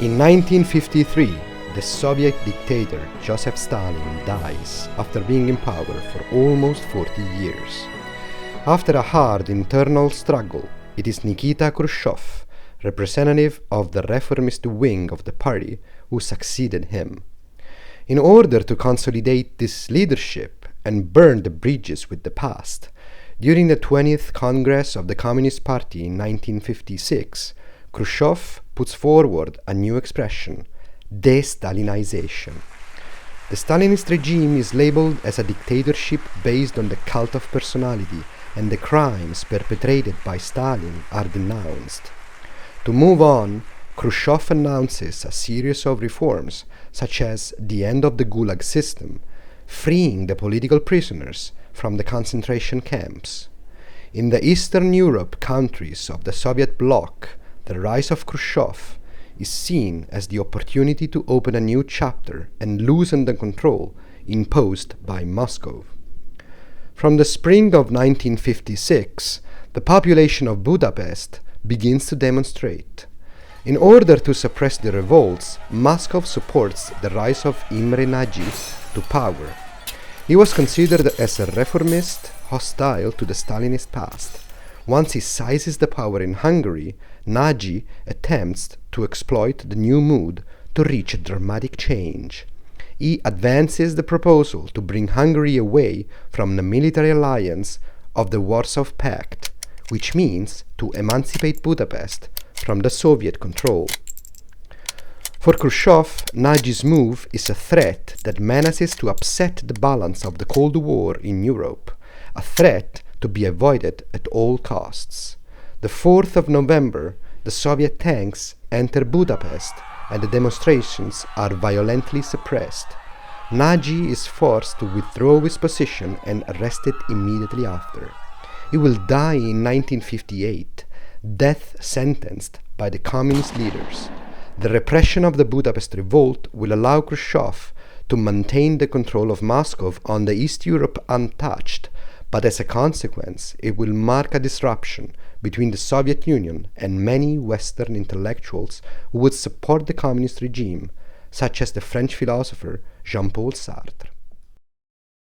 In 1953, the Soviet dictator Joseph Stalin dies after being in power for almost 40 years. After a hard internal struggle, it is Nikita Khrushchev, representative of the reformist wing of the party, who succeeded him. In order to consolidate this leadership and burn the bridges with the past, during the 20th Congress of the Communist Party in 1956, Khrushchev puts forward a new expression, de-Stalinization. The Stalinist regime is labeled as a dictatorship based on the cult of personality, and the crimes perpetrated by Stalin are denounced. To move on, Khrushchev announces a series of reforms, such as the end of the Gulag system, freeing the political prisoners from the concentration camps. In the Eastern Europe countries of the Soviet bloc, the rise of Khrushchev is seen as the opportunity to open a new chapter and loosen the control imposed by Moscow. From the spring of 1956, the population of Budapest begins to demonstrate. In order to suppress the revolts, Moscow supports the rise of Imre Nagy to power. He was considered as a reformist hostile to the Stalinist past. Once he seizes the power in Hungary, Nagy attempts to exploit the new mood to reach a dramatic change. He advances the proposal to bring Hungary away from the military alliance of the Warsaw Pact, which means to emancipate Budapest from the Soviet control. For Khrushchev, Nagy's move is a threat that menaces to upset the balance of the Cold War in Europe, a threat to be avoided at all costs. The 4th of November, the Soviet tanks enter Budapest and the demonstrations are violently suppressed. Nagy is forced to withdraw his position and arrested immediately after. He will die in 1958, death sentenced by the communist leaders. The repression of the Budapest revolt will allow Khrushchev to maintain the control of Moscow on the East Europe untouched, but as a consequence, it will mark a disruption between the Soviet Union and many Western intellectuals who would support the communist regime, such as the French philosopher Jean-Paul Sartre.